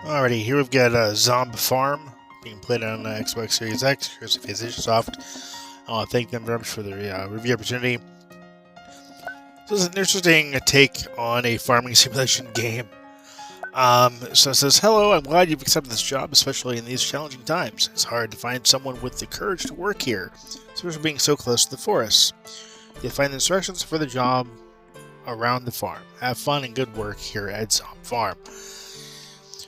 Alrighty, here we've got ZombFarm being played on Xbox Series X. Here's a Soft. I want to thank them very much for the review opportunity. This is an interesting take on a farming simulation game. So it says, hello, I'm glad you've accepted this job, especially in these challenging times. It's hard to find someone with the courage to work here, especially being so close to the forests. You'll find the instructions for the job around the farm. Have fun and good work here at ZombFarm.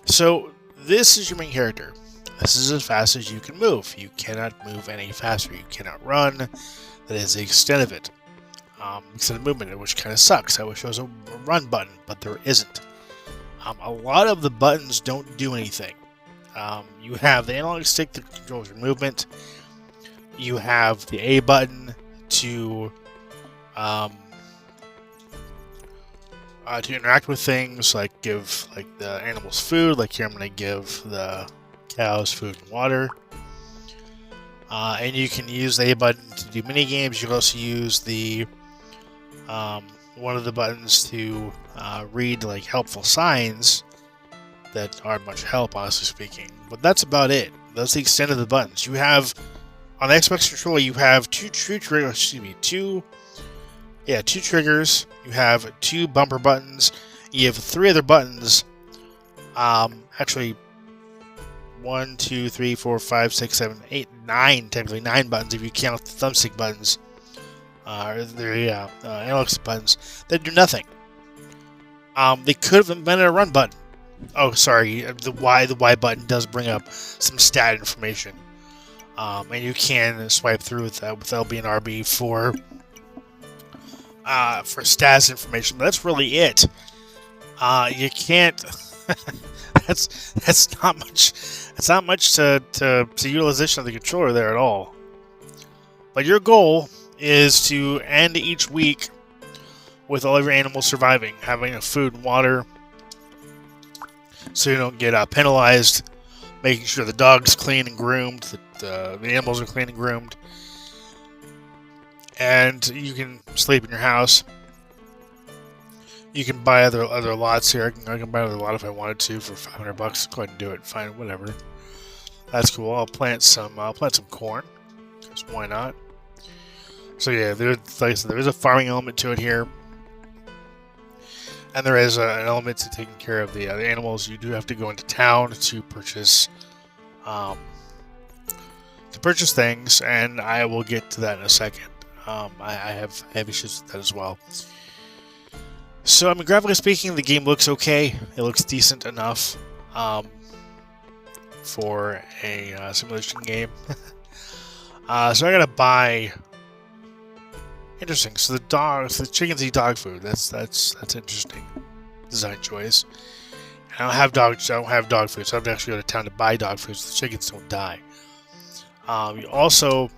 So, this is your main character. This is as fast as you can move. You cannot move any faster. You cannot run. That is the extent of it. Extent of movement, which kind of sucks. I wish there was a run button, but there isn't. A lot of the buttons don't do anything. You have the analog stick that controls your movement. You have the A button to interact with things, like give the animals food. Like here, I'm going to give the cows food and water. And you can use the A button to do mini games. You can also use the one of the buttons to read like helpful signs that aren't much help, honestly speaking. But that's about it. That's the extent of the buttons. You have on the Xbox controller. You have two triggers. Two triggers. You have two bumper buttons. You have three other buttons. Actually, 1, 2, 3, 4, 5, 6, 7, 8, 9. Technically, 9 buttons if you count the thumbstick buttons. Analog stick buttons that do nothing. They could have invented a run button. Oh, sorry. The Y button does bring up some stat information, and you can swipe through with LB and RB for stats information. But that's really it. You can't. that's not much. It's not much to utilization of the controller there at all. But your goal is to end each week with all of your animals surviving, having enough food and water, so you don't get penalized. Making sure the dog's clean and groomed, that the animals are clean and groomed, and you can sleep in your house. You can buy other lots here. I can buy another lot if I wanted to for $500. Go ahead and do it. Fine, whatever. That's cool. I'll plant some corn, because why not? So yeah, like I said, there is a farming element to it here, and there is an element to taking care of the animals. You do have to go into town to purchase things, and I will get to that in a second. I have issues with that as well. So, I mean, graphically speaking, the game looks okay. It looks decent enough for a simulation game. So I gotta buy. Interesting. So the chickens eat dog food. That's interesting. Design choice. I don't have dog food, so I have to actually go to town to buy dog food so the chickens don't die. You also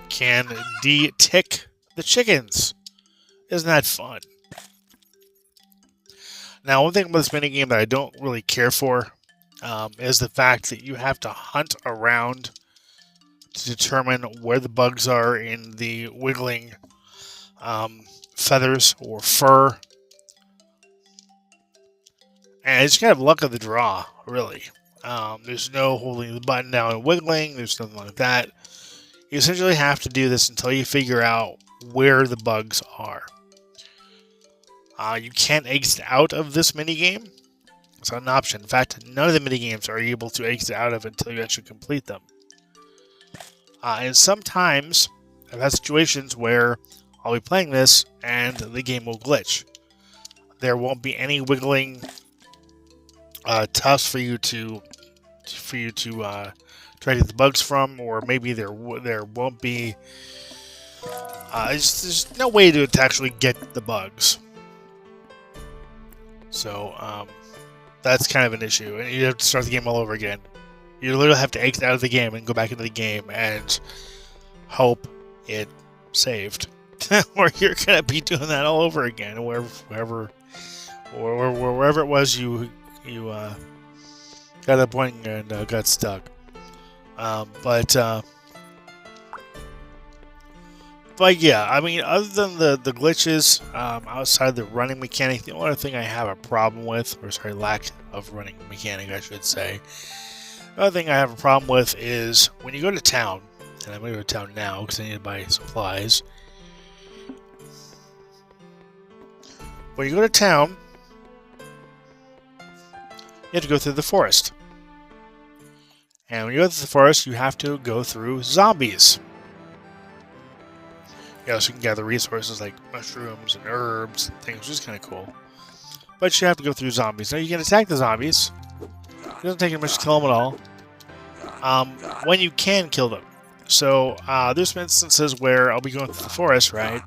can de-tick the chickens. Isn't that fun? Now, one thing about this minigame that I don't really care for is the fact that you have to hunt around to determine where the bugs are in the wiggling feathers or fur. And it's kind of luck of the draw, really. There's no holding the button down and wiggling. There's nothing like that. You essentially have to do this until you figure out where the bugs are. You can't exit out of this minigame. It's not an option. In fact, none of the minigames are able to exit out of until you actually complete them. And sometimes I've had situations where I'll be playing this and the game will glitch. There won't be any wiggling tufts for you to try to get the bugs from, or maybe there won't be. There's no way to actually get the bugs. So that's kind of an issue, and you have to start the game all over again. You literally have to exit out of the game and go back into the game and hope it saved. Or you're gonna be doing that all over again, wherever it was you got that point and got stuck. But But yeah, I mean, other than the glitches, outside the running mechanic, the only thing I have a problem with, or sorry, lack of running mechanic, I should say. The other thing I have a problem with is when you go to town, and I'm going to go to town now because I need to buy supplies. When you go to town, you have to go through the forest. And when you go through the forest, you have to go through zombies. You also can gather resources like mushrooms and herbs and things, which is kind of cool. But you have to go through zombies. Now, you can attack the zombies. It doesn't take much to kill them at all. When you can kill them. So, there's been instances where I'll be going through the forest, right?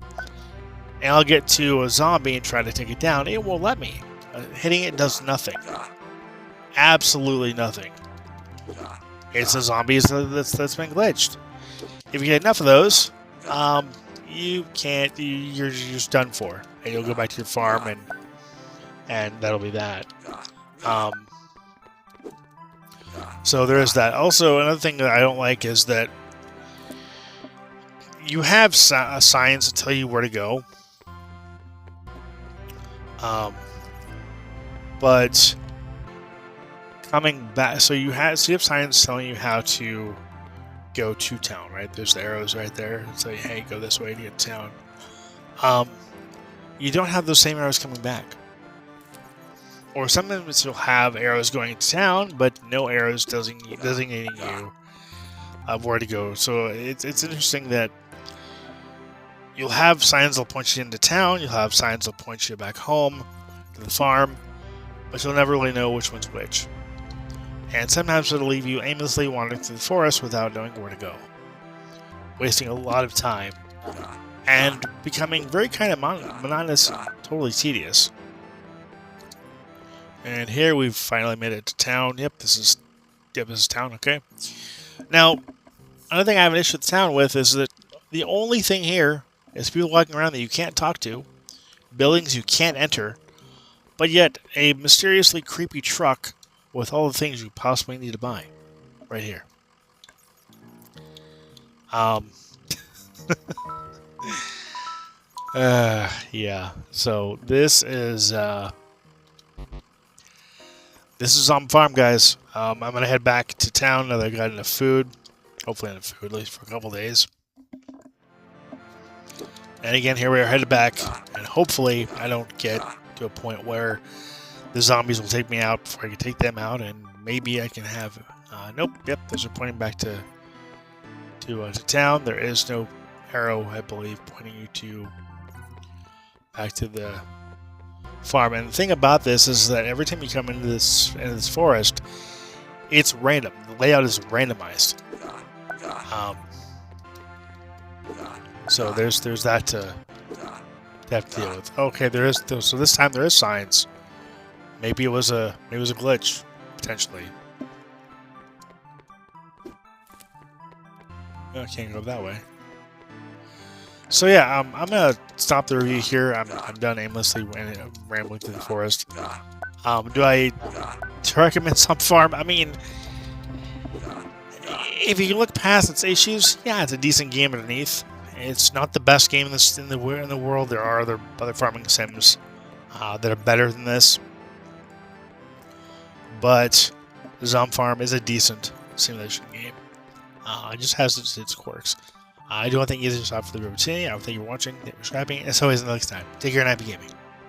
And I'll get to a zombie and try to take it down. It won't let me. Hitting it does nothing. Absolutely nothing. It's a zombie that's been glitched. If you get enough of those, you can't. You're just done for, and you'll go back to your farm, and that'll be that. So there is that. Also, another thing that I don't like is that you have signs that tell you where to go, but coming back, so you have signs telling you how to go to town, right? There's the arrows right there that say, hey, go this way to get to town. You don't have those same arrows coming back. Or sometimes you'll have arrows going into town, but no arrows designating you of where to go. So it's interesting that you'll have signs that'll point you into town, you'll have signs that'll point you back home to the farm, but you'll never really know which one's which. And sometimes it'll leave you aimlessly wandering through the forest without knowing where to go, wasting a lot of time, and becoming very kind of monotonous and totally tedious. And here we've finally made it to town. Yep, this is town, okay. Now, another thing I have an issue with town with is that the only thing here is people walking around that you can't talk to, buildings you can't enter, but yet a mysteriously creepy truck with all the things you possibly need to buy, right here. Yeah. So this is ZombFarm, guys. I'm gonna head back to town now that I got enough food. Hopefully enough food, at least for a couple days. And again, here we are headed back, and hopefully I don't get to a point where the zombies will take me out before I can take them out, and maybe I can have... nope, yep, those are pointing back to town. There is no arrow, I believe, pointing you back to the farm. And the thing about this is that every time you come into this forest, it's random. The layout is randomized. So there's that to have to deal with. Okay, there is. So this time there is signs. Maybe it was a glitch, potentially. Oh, I can't go that way. So yeah, I'm gonna stop the review here. I'm done aimlessly rambling through the forest. Do I recommend ZombFarm? I mean, if you look past its issues, yeah, it's a decent game underneath. It's not the best game in the world. There are other farming sims that are better than this. But ZombFarm is a decent simulation game. It just has its quirks. I do want to thank you guys for the opportunity. I want to thank you for watching. Thank you for subscribing. As always, until next time, take care and happy gaming.